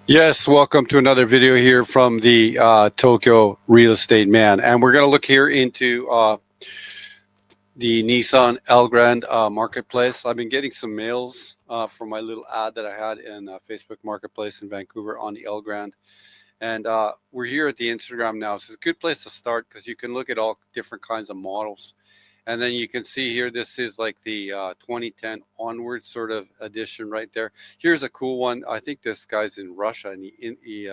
Yes, welcome to another video here from the Tokyo Real Estate Man. And we're going to look here into the Nissan Elgrand Marketplace. I've been getting some mails from my little ad that I had in Facebook Marketplace in Vancouver on the Elgrand. And we're here at the Instagram now. So it's a good place to start because you can look at all different kinds of models. And then you can see here, this is like the 2010 onward sort of edition right there. Here's a cool one. I think this guy's in Russia, and he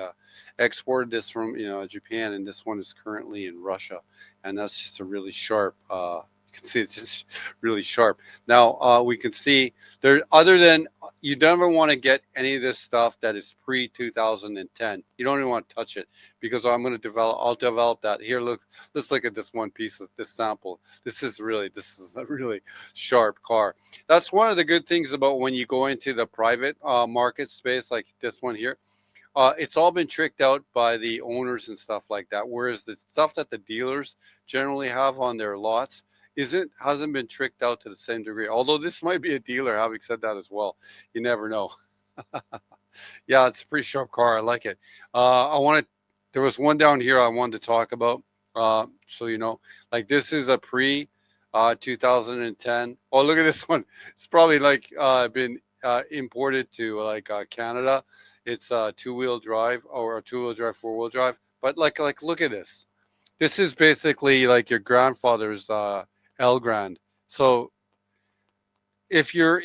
exported this from Japan, and this one is currently in Russia. And that's just a really sharp. You can see it's just really sharp. Now we can see there. Other than you never want to get any of this stuff that is pre 2010. You don't even want to touch it because I'll develop that here. Look, let's look at this one piece of this sample. This is a really sharp car. That's one of the good things about when you go into the private market space like this one here. It's all been tricked out by the owners and stuff like that. Whereas the stuff that the dealers generally have on their lots hasn't been tricked out to the same degree. Although this might be a dealer, having said that as well. You never know. Yeah, it's a pretty sharp car. I like it. There was one down here I wanted to talk about. So like this is a pre 2010. Oh, look at this one. It's probably like been imported to like Canada. It's a two-wheel drive or a two-wheel drive, four-wheel drive. But like look at this. This is basically like your grandfather's Elgrand. So if you're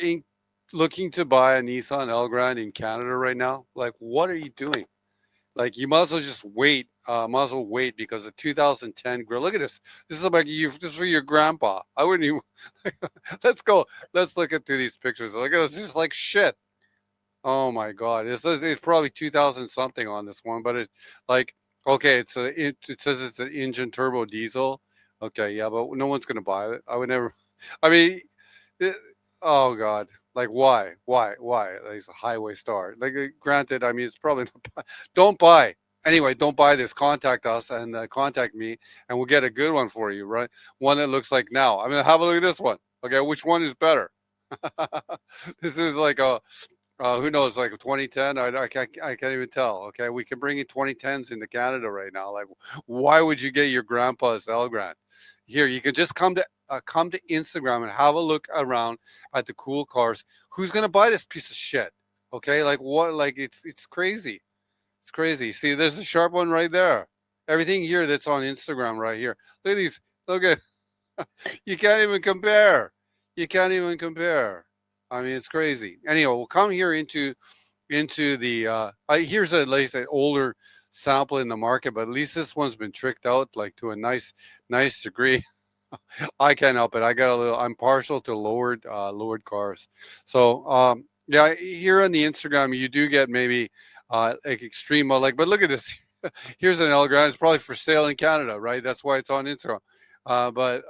looking to buy a Nissan Elgrand in Canada right now, like what are you doing? Like you might as well just wait. Might as well wait because the 2010 grill. Look at this. This is like you. This is for your grandpa. I wouldn't even. Let's go. Let's look at through these pictures. Look at this. It's like shit. Oh my god. It's probably 2000 something on this one, but it's like okay. It says it's an engine turbo diesel. Okay, yeah, but no one's gonna buy it. I would never. I mean, it, oh God, like why? Like it's a highway star. Like granted, I mean it's probably not. Don't buy. Anyway, don't buy this. Contact us and contact me, and we'll get a good one for you, right? One that looks like now. I mean, have a look at this one. Okay, which one is better? This is like a who knows, like 2010. I can't even tell. Okay, we can bring in 2010s into Canada right now. Like, why would you get your grandpa's Elgrand? Here, you can just come to Instagram and have a look around at the cool cars. Who's gonna buy this piece of shit? Okay, like what? Like it's crazy. It's crazy. See, there's a sharp one right there. Everything here that's on Instagram right here. Look at these. Look at you can't even compare. You can't even compare. I mean, it's crazy. Anyway, we'll come here into the here's at least an older sample in the market, but at least this one's been tricked out like to a nice degree. I can't help it. I'm partial to lowered cars. So yeah, here on the Instagram you do get maybe like extreme like, but look at this. Here's an Elgrand. It's probably for sale in Canada, right? That's why it's on Instagram. But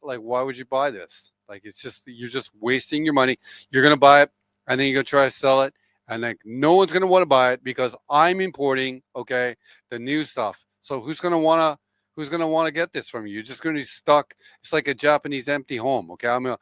like, why would you buy this? Like, it's just you're just wasting your money. You're gonna buy it, and then you're gonna try to sell it, and like no one's gonna want to buy it because I'm importing, okay, the new stuff. So who's gonna want to get this from you? You're just gonna be stuck. It's like a Japanese empty home. Okay, I'm in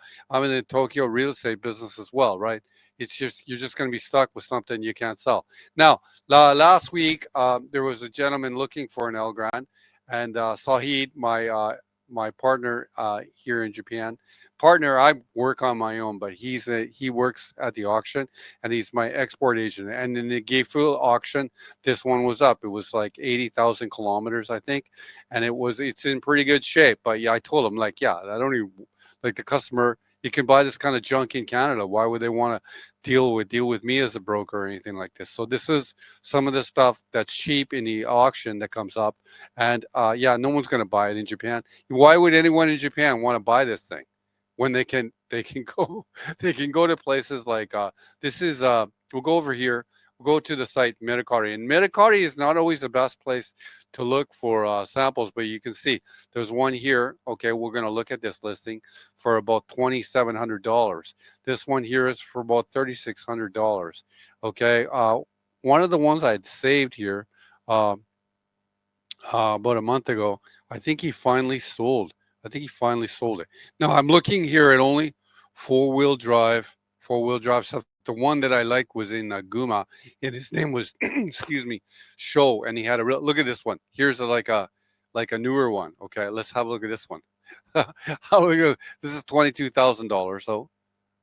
the Tokyo real estate business as well, right? It's just you're just gonna be stuck with something you can't sell. Now, last week there was a gentleman looking for an Elgrand, and Sahid, my partner here in Japan. Partner, I work on my own, but he works at the auction, and he's my export agent. And in the Gifu auction, this one was up. It was like 80,000 kilometers, I think, and it's in pretty good shape. But yeah, I told him like, yeah, I don't even like the customer. You can buy this kind of junk in Canada. Why would they want to deal with me as a broker or anything like this? So this is some of the stuff that's cheap in the auction that comes up, and yeah, no one's going to buy it in Japan. Why would anyone in Japan want to buy this thing when they can go they can go to places like this is we'll go over here. We'll go to the site Mercari, and Mercari is not always the best place to look for samples, but you can see there's one here. Okay, we're going to look at this listing for about $2,700. This one here is for about $3,600. Okay, one of the ones I had saved here uh, about a month ago, I think he finally sold. I think he finally sold it. Now I'm looking here at only four-wheel drive stuff. the one that I like was in Guma, and his name was excuse me, Show, and he had a real look at this one. Here's like a newer one. Okay, let's have a look at this one. How we go? This is $22,000. So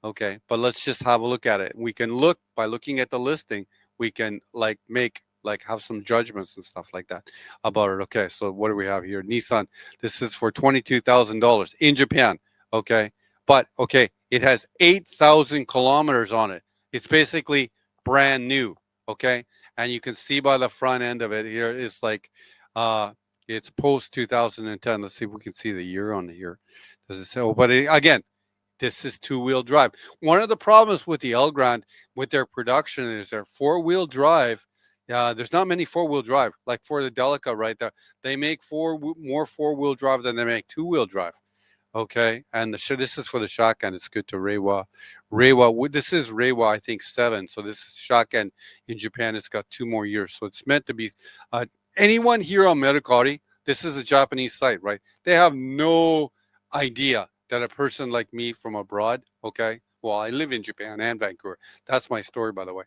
okay, but let's just have a look at it. We can look by looking at the listing. We can like make like have some judgments and stuff like that about it. Okay, so what do we have here? Nissan. This is for $22,000 in Japan. Okay, but okay, it has 8,000 kilometers on it. It's basically brand new. Okay, and you can see by the front end of it here, it's like it's post 2010. Let's see if we can see the year on here. Does it say? Oh, but again, this is two-wheel drive. One of the problems with the Elgrand, with their production, is their four-wheel drive. There's not many four-wheel drive. Like for the Delica, right there, they make more four-wheel drive than they make two-wheel drive. Okay, and this is for the shotgun. It's good to Reiwa. This is Reiwa, I think 7. So this is shotgun in Japan. It's got 2 more years. So it's meant to be. Anyone here on Mercari, this is a Japanese site, right? They have no idea that a person like me from abroad, okay, well, I live in Japan and Vancouver. That's my story, by the way.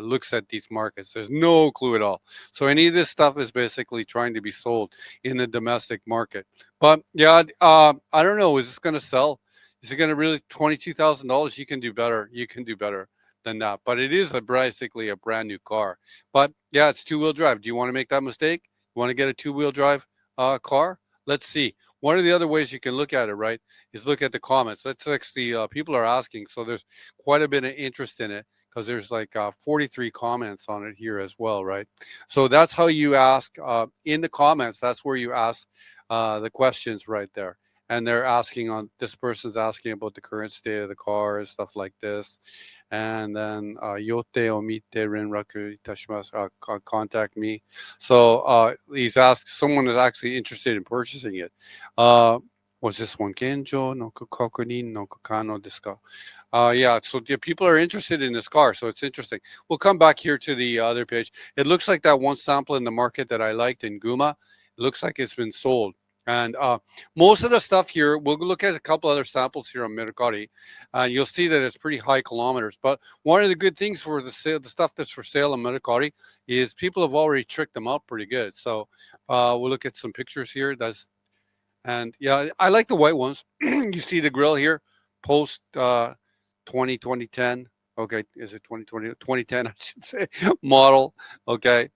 Looks at these markets. There's no clue at all. So any of this stuff is basically trying to be sold in the domestic market. But yeah, I don't know. Is this going to sell? Is it going to really $22,000? You can do better. You can do better than that. But it is basically a brand new car. But yeah, it's two-wheel drive. Do you want to make that mistake? You want to get a two-wheel drive car? Let's see. One of the other ways you can look at it, right, is look at the comments. That's actually people are asking. So there's quite a bit of interest in it because there's like 43 comments on it here as well, right? So that's how you ask in the comments. That's where you ask the questions right there. And they're asking on this person's asking about the current state of the car and stuff like this. And then yote o mite renraku itashimasu, contact me. So he's asked, someone is actually interested in purchasing it. Was this one Genjo no kokunin no kano desu ka? Yeah, so people are interested in this car, so it's interesting. We'll come back here to the other page. It looks like that one sample in the market that I liked in Guma. It looks like it's been sold. And most of the stuff here, we'll look at a couple other samples here on Mercari. You'll see that it's pretty high kilometers. But one of the good things for the stuff that's for sale on Mercari is people have already tricked them out pretty good. So we'll look at some pictures here. And yeah, I like the white ones. You see the grill here, post 2010. Okay, is it 2020? 2010, I should say, model. Okay.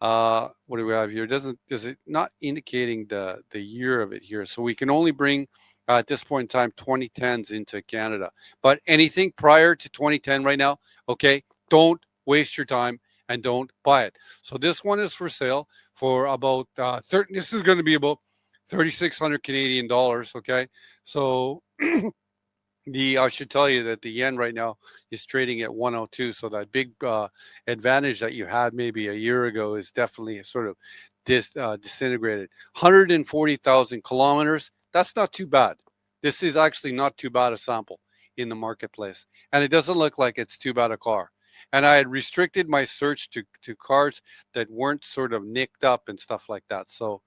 What do we have here? Does it not indicating the year of it here? So we can only bring at this point in time 2010s into Canada. But anything prior to 2010 right now, okay, don't waste your time and don't buy it. So this one is for sale for about 30. This is going to be about 3,600 Canadian dollars. Okay, so I should tell you that the yen right now is trading at 102. So that big advantage that you had maybe a year ago is definitely sort of disintegrated. 140,000 kilometers. That's not too bad. This is actually not too bad a sample in the marketplace. And it doesn't look like it's too bad a car. And I had restricted my search to cars that weren't sort of nicked up and stuff like that. So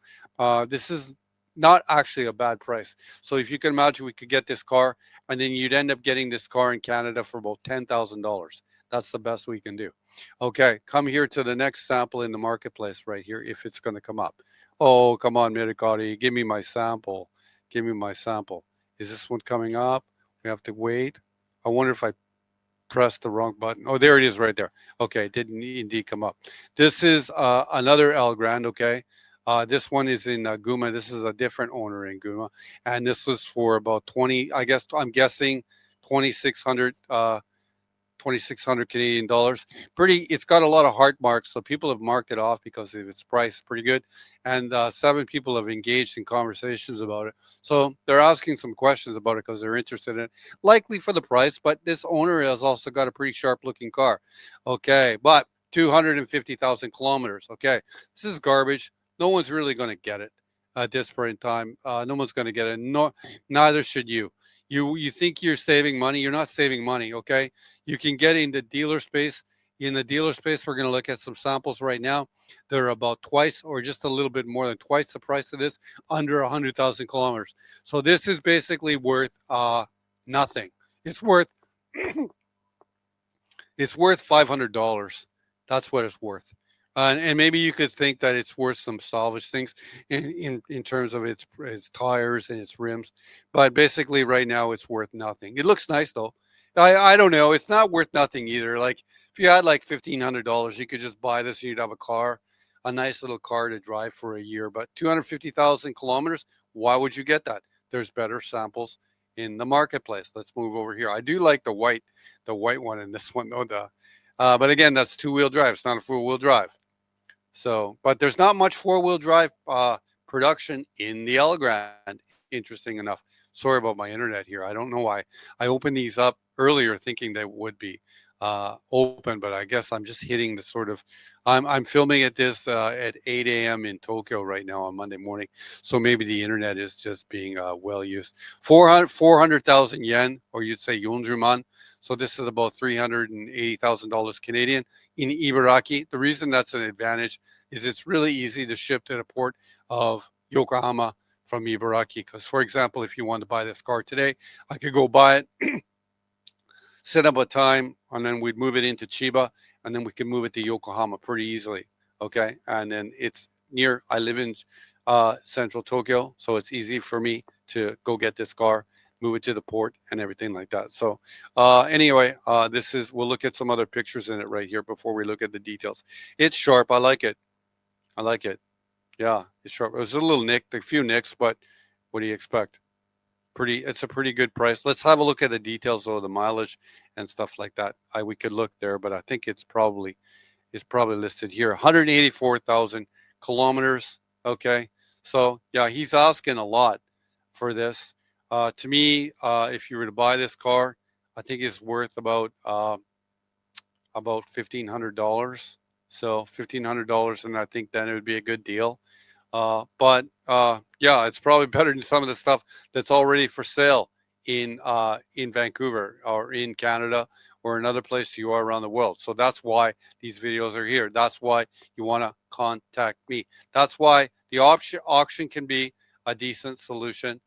this is not actually a bad price. So if you can imagine, we could get this car and then you'd end up getting this car in Canada for about $10,000. That's the best we can do. Okay, come here to the next sample in the marketplace right here, if it's going to come up. Oh, come on, Mirikari, give me my sample. Give me my sample. Is this one coming up? We have to wait. I wonder if I pressed the wrong button. Oh, there it is right there. Okay, it didn't indeed come up. This is another Elgrand, okay? This one is in Guma. This is a different owner in Guma. And this was for about 20, I guess, I'm guessing 2,600 Canadian dollars. It's got a lot of heart marks, so people have marked it off because of its price, pretty good. And 7 people have engaged in conversations about it. So they're asking some questions about it because they're interested in it, likely for the price. But this owner has also got a pretty sharp looking car. Okay, but 250,000 kilometers. Okay, this is garbage. No one's really going to get it at this point in time. No one's going to get it. No, neither should you. You think you're saving money? You're not saving money. Okay, you can get in the dealer space. In the dealer space, we're going to look at some samples right now. They're about twice or just a little bit more than twice the price of this, under 100,000 kilometers. So this is basically worth nothing. It's worth It's worth $500. That's what it's worth. And maybe you could think that it's worth some salvage things in terms of its tires and its rims, but basically right now it's worth nothing. It looks nice though. I don't know. It's not worth nothing either. Like if you had like $1,500, you could just buy this and you'd have a car, a nice little car to drive for a year. But 250,000 kilometers, why would you get that? There's better samples in the marketplace. Let's move over here. I do like the white one in this one though. But again, that's two-wheel drive. It's not a four-wheel drive. So, but there's not much four-wheel drive production in the Elgrand. Interesting enough. Sorry about my internet here. I don't know why. I opened these up earlier thinking they would be open, but I guess I'm just hitting the sort of. I'm filming at 8 a.m. in Tokyo right now on Monday morning, so maybe the internet is just being well used. 400,000 yen, or you'd say yonjuman. So this is about $380,000 Canadian in Ibaraki. The reason that's an advantage is it's really easy to ship to the port of Yokohama from Ibaraki. Because, for example, if you want to buy this car today, I could go buy it, set up a time, and then we'd move it into Chiba, and then we can move it to Yokohama pretty easily. Okay, and then it's near. I live in central Tokyo, so it's easy for me to go get this car, move it to the port, and everything like that. So anyway, we'll look at some other pictures in it right here before we look at the details. It's sharp. I like it. I like it. Yeah, it's sharp. It was a little nicked, a few nicks, but what do you expect? It's a pretty good price. Let's have a look at the details of the mileage and stuff like that. We could look there, but I think it's probably listed here. 184,000 kilometers. Okay, so yeah, he's asking a lot for this. To me, if you were to buy this car, I think it's worth about $1,500. So $1,500, and I think then it would be a good deal. But yeah, it's probably better than some of the stuff that's already for sale in Vancouver or in Canada or another place you are around the world. So that's why these videos are here. That's why you want to contact me. That's why the auction can be a decent solution.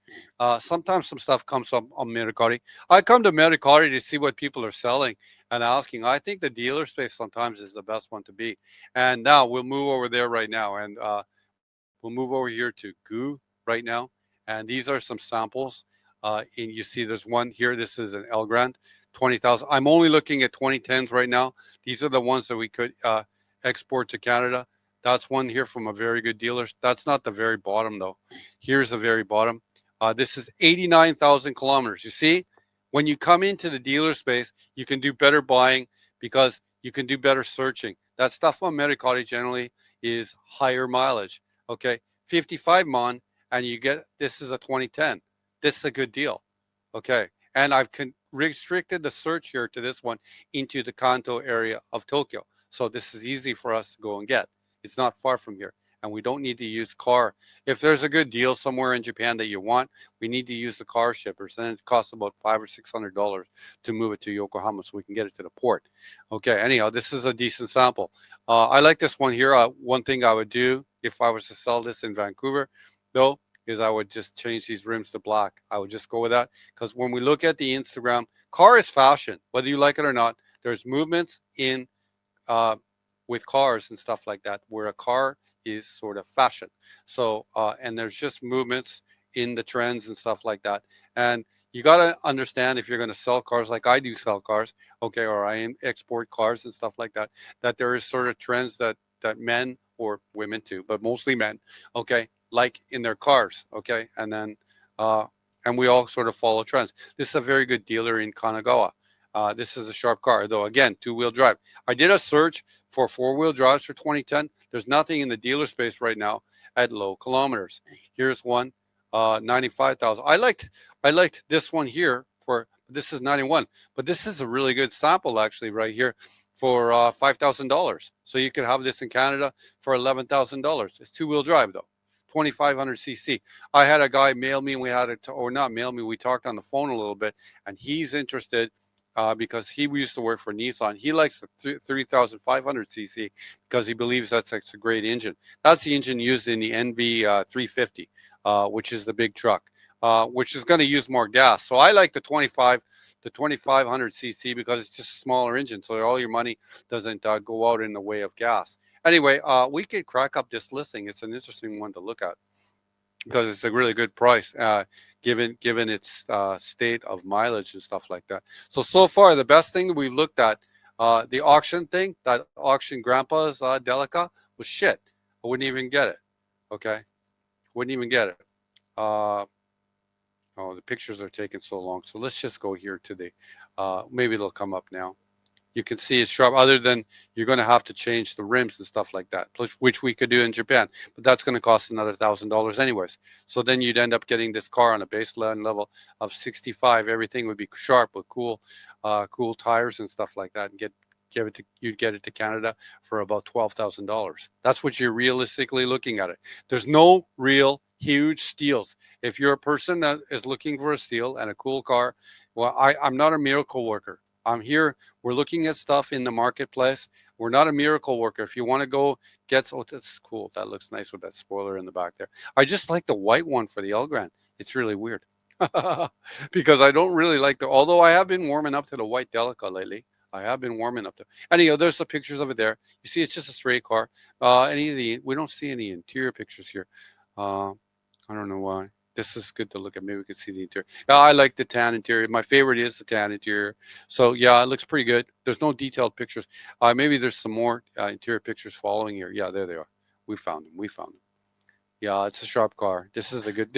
Sometimes some stuff comes up on Mercari. I come to Mercari to see what people are selling and asking. I think the dealer space sometimes is the best one to be. And now we'll move over there right now, and we'll move over here to Goo right now. And these are some samples. And you see there's one here. This is an Elgrand 20,000. I'm only looking at 2010s right now. These are the ones that we could export to Canada. That's one here from a very good dealer. That's not the very bottom though. Here's the very bottom. This is 89,000 kilometers. You see, when you come into the dealer space, you can do better buying because you can do better searching. That stuff on Mercari generally is higher mileage. Okay, 55 mon, and you get, this is a 2010. This is a good deal. Okay, and I've restricted the search here to this one into the Kanto area of Tokyo. So this is easy for us to go and get. It's not far from here, and we don't need to use car. If there's a good deal somewhere in Japan that you want, we need to use the car shippers. Then it costs about $500 or $600 to move it to Yokohama so we can get it to the port. Okay, anyhow, this is a decent sample. I like this one here. One thing I would do if I was to sell this in Vancouver, though, is I would just change these rims to black. I would just go with that because when we look at the Instagram, car is fashion, whether you like it or not. There's movements in with cars and stuff like that, where a car is sort of fashion. So, and there's just movements in the trends and stuff like that. And you got to understand if you're going to sell cars, like I do sell cars, okay, or I export cars and stuff like that, that there is sort of trends that men or women too, but mostly men, okay, like in their cars, okay, and then and we all sort of follow trends. This is a very good dealer in Kanagawa. This is a sharp car, though. Again, two-wheel drive. I did a search for four-wheel drives for 2010. There's nothing in the dealer space right now at low kilometers. Here's one, 95,000. I liked this one here for, this is 91, but this is a really good sample actually right here for $5,000. So you could have this in Canada for $11,000. It's two-wheel drive though. 2,500 cc. I had a guy mail me, and we had it, or not mail me, we talked on the phone a little bit, and he's interested because he used to work for Nissan. He likes the 3,500 cc because he believes that's a great engine. That's the engine used in the NV 350, which is the big truck, which is going to use more gas. So I like the the 2500cc because it's just a smaller engine, so all your money doesn't go out in the way of gas. Anyway, we could crack up this listing. It's an interesting one to look at because it's a really good price, given its state of mileage and stuff like that. So far, the best thing that we've looked at, the auction thing, that auction grandpa's Delica, was shit. I wouldn't even get it. Okay, wouldn't even get it. Oh, the pictures are taking so long. So let's just go here to the, maybe it'll come up now. You can see it's sharp, other than you're going to have to change the rims and stuff like that, which we could do in Japan, but that's going to cost another $1,000 anyways. So then you'd end up getting this car on a baseline level of 65. Everything would be sharp with cool tires and stuff like that, and you'd get it to Canada for about $12,000. That's what you're realistically looking at it. There's no real huge steals. If you're a person that is looking for a steal and a cool car, well, I'm not a miracle worker. I'm here. We're looking at stuff in the marketplace. We're not a miracle worker. If you want to go get, oh, that's cool. That looks nice with that spoiler in the back there. I just like the white one for the Elgrand. It's really weird because I don't really like although I have been warming up to the white Delica lately. I have been warming up to. Anyhow, there's the pictures of it there. You see, it's just a straight car. We don't see any interior pictures here. I don't know why. This is good to look at. Maybe we can see the interior. Yeah, I like the tan interior. My favorite is the tan interior. So yeah, it looks pretty good. There's no detailed pictures. Maybe there's some more interior pictures following here. Yeah, there they are. We found them. Yeah, it's a sharp car. This is a good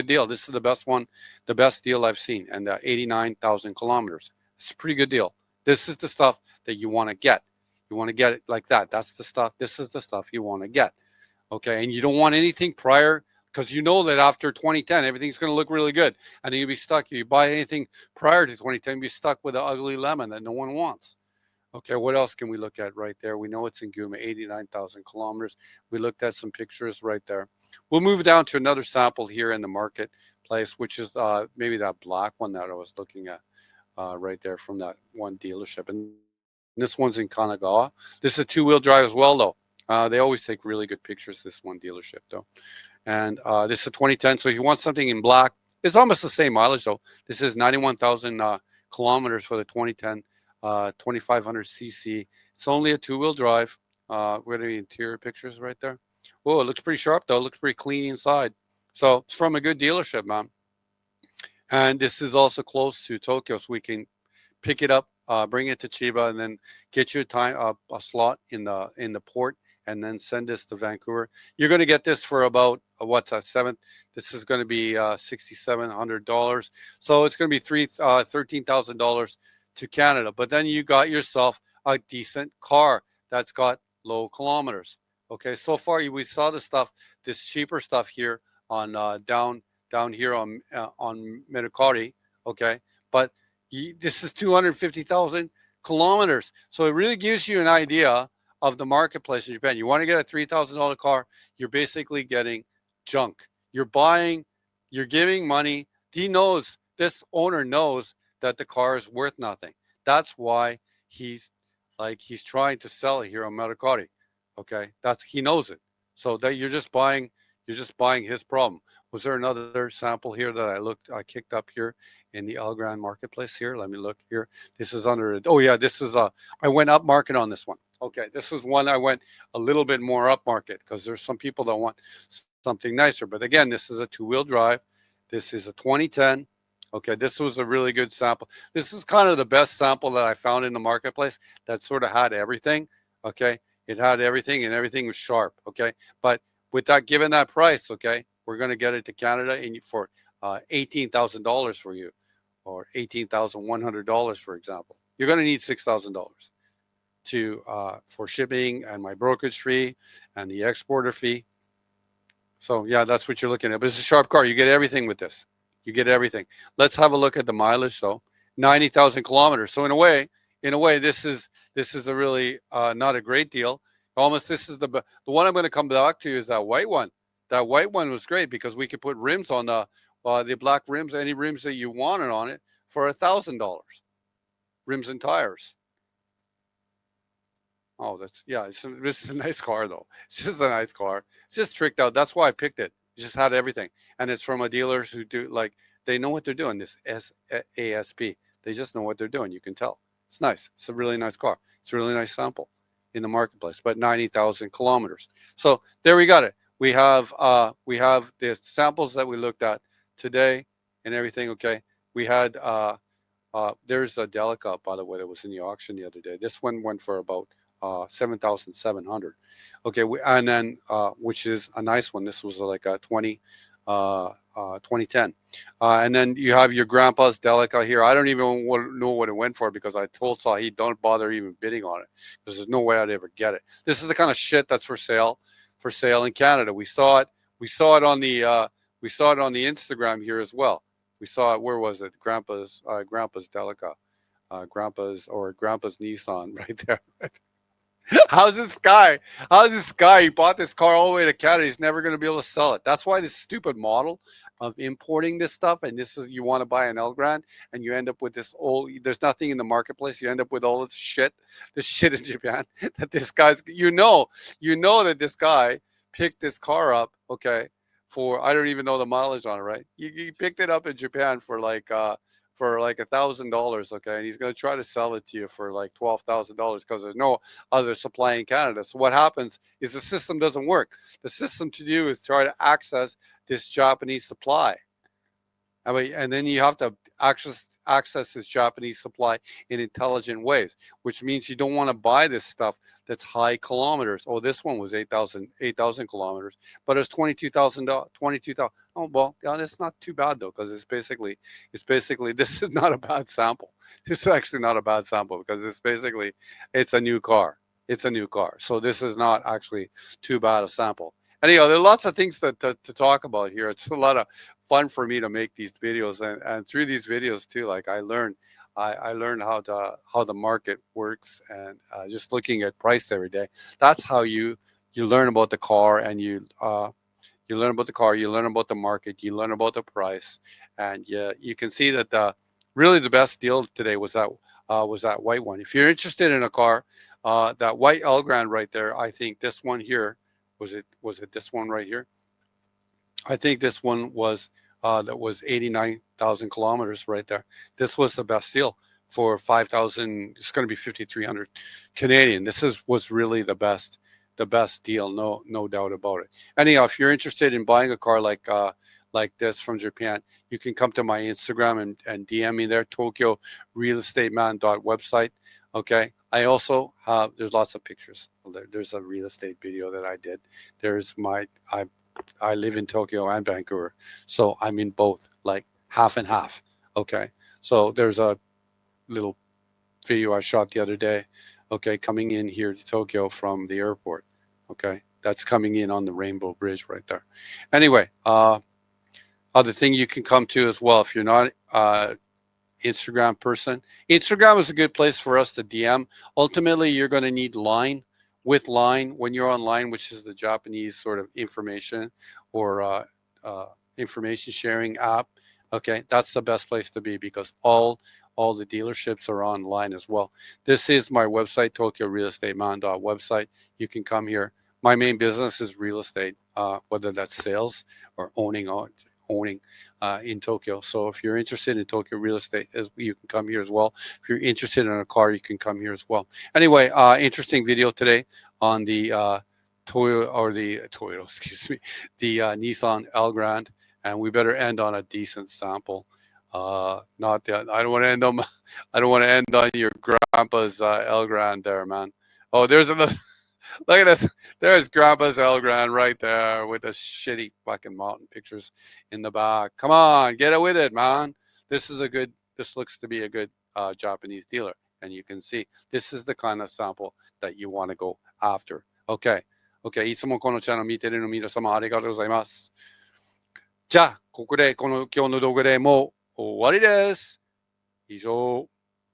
deal. This is the best one, the best deal I've seen. And 89,000 kilometers. It's a pretty good deal. This is the stuff that you want to get. You want to get it like that. That's the stuff. This is the stuff you want to get. Okay, and you don't want anything prior, because you know that after 2010, everything's going to look really good. And then you'll be stuck. You buy anything prior to 2010, you'll be stuck with an ugly lemon that no one wants. Okay, what else can we look at right there? We know it's in Guma, 89,000 kilometers. We looked at some pictures right there. We'll move down to another sample here in the marketplace, which is maybe that black one that I was looking at right there from that one dealership. And this one's in Kanagawa. This is a two-wheel drive as well, though. They always take really good pictures, this one dealership, though. And this is a 2010. So if you want something in black, it's almost the same mileage, though. This is 91,000 kilometers for the 2010 2500cc. It's only a two-wheel drive. Where are the interior pictures right there? Oh, it looks pretty sharp, though. It looks pretty clean inside. So it's from a good dealership, man. And this is also close to Tokyo, so we can pick it up, bring it to Chiba, and then get you a slot in the port, and then send this to Vancouver. You're going to get this for about this is going to be $6,700. So it's going to be $13,000 to Canada. But then you got yourself a decent car that's got low kilometers. Okay, so far we saw this cheaper stuff here on down here on Mercari. Okay, but this is 250,000 kilometers. So it really gives you an idea of the marketplace in Japan. You want to get a $3,000 car, you're basically getting junk. You're giving money. This owner knows that the car is worth nothing. That's why he's trying to sell it here on Mercari. Okay, he knows it. So that you're just buying his problem. Was there another sample here that I kicked up here in the Elgrand marketplace here? Let me look here. This is I went up market on this one. Okay, this is one I went a little bit more up market because there's some people that want something nicer. But again, this is a two-wheel drive. This is a 2010. Okay, this was a really good sample. This is kind of the best sample that I found in the marketplace that sort of had everything. Okay, it had everything and everything was sharp. Okay, but with that, given that price, okay, we're going to get it to Canada for $18,000 for you, or $18,100, for example. You're going to need $6,000 for shipping and my brokerage fee and the exporter fee. So yeah, that's what you're looking at. But it's a sharp car. You get everything with this. You get everything. Let's have a look at the mileage, though. 90,000 kilometers. So in a way, this is a really not a great deal. Almost this is the one I'm going to come back to is that white one. That white one was great because we could put rims on the black rims, any rims that you wanted on it for $1,000. Rims and tires. Oh, this is a nice car, though. It's just a nice car. It's just tricked out. That's why I picked it. It just had everything. And it's from a dealers who they know what they're doing. This ASP. They just know what they're doing. You can tell. It's nice. It's a really nice car. It's a really nice sample in the marketplace, but 90,000 kilometers. So there we got it. We have the samples that we looked at today and everything. Okay. We had there's a Delica, by the way, that was in the auction the other day. This one went for about 7,700. Okay, and then which is a nice one. This was like a 2010. And then you have your grandpa's Delica here. I don't even know what it went for because I told Saul he don't bother even bidding on it because there's no way I'd ever get it. This is the kind of shit that's for sale in Canada. We saw it on the Instagram here as well. We saw it. Where was it? Grandpa's Delica, Grandpa's Nissan right there. How's this guy? He bought this car all the way to Canada. He's never going to be able to sell it. That's why this stupid model of importing this stuff, and this is, you want to buy an Elgrand, and you end up with this old. There's nothing in the marketplace. You end up with all this shit in Japan. That this guy's, you know that this guy picked this car up. Okay, for, I don't even know the mileage on it. Right? You picked it up in Japan for like $1,000, okay, and he's going to try to sell it to you for like $12,000 because there's no other supply in Canada. So what happens is the system doesn't work. The system to do is try to access this Japanese supply. I mean, and then you have to access this Japanese supply in intelligent ways, which means you don't want to buy this stuff that's high kilometers. Oh, this one was 8,000 kilometers, but it's $22,000. Oh, well, yeah, that's not too bad though, because it's basically this is not a bad sample. This is actually not a bad sample because it's a new car. It's a new car, so this is not actually too bad a sample. Anyhow, there are lots of things to talk about here. It's a lot of fun for me to make these videos, and through these videos too, like I learned how the market works, and just looking at price every day. That's how you learn about the car, and you learn about the car, you learn about the market, you learn about the price, and you can see that really the best deal today was that white one. If you're interested in a car, that white Elgrand right there, I think this one here was it this one right here. I think this one was that was 89,000 kilometers right there. This was the best deal for 5,000. It's going to be 5,300 Canadian. This was really the best deal, no doubt about it. Anyhow, if you're interested in buying a car like this from Japan, you can come to my Instagram and DM me there, Tokyo Real Estate Man website. Okay. I also have, there's lots of pictures. There's a real estate video that I did. There's I live in Tokyo and Vancouver, so I'm in both, like half and half. Okay. So there's a little video I shot the other day. Okay. Coming in here to Tokyo from the airport. Okay. That's coming in on the Rainbow Bridge right there. Anyway, other thing you can come to as well, if you're not Instagram person. Instagram is a good place for us to DM. Ultimately, you're going to need Line. With Line, when you're online, which is the Japanese sort of information or information sharing app, okay, that's the best place to be because all the dealerships are online as well. This is my website, TokyoRealEstateMan.website. You can come here. My main business is real estate, whether that's sales or owning in Tokyo. So if you're interested in Tokyo real estate, you can come here as well. If you're interested in a car, you can come here as well. Anyway, interesting video today on the Nissan Elgrand, and we better end on a decent sample. Not that I don't want to end on your grandpa's Elgrand there, man. Oh, there's another. Look at this. There's Grandpa's Elgrand right there with the shitty fucking mountain pictures in the back. Come on, get it with it, man. This looks to be a good Japanese dealer. And you can see, this is the kind of sample that you want to go after. Okay. Okay. いつもこのチャンネル見てるの皆様ありがとうございます。じゃあ、ここで今日の動画でもう終わりです。以上。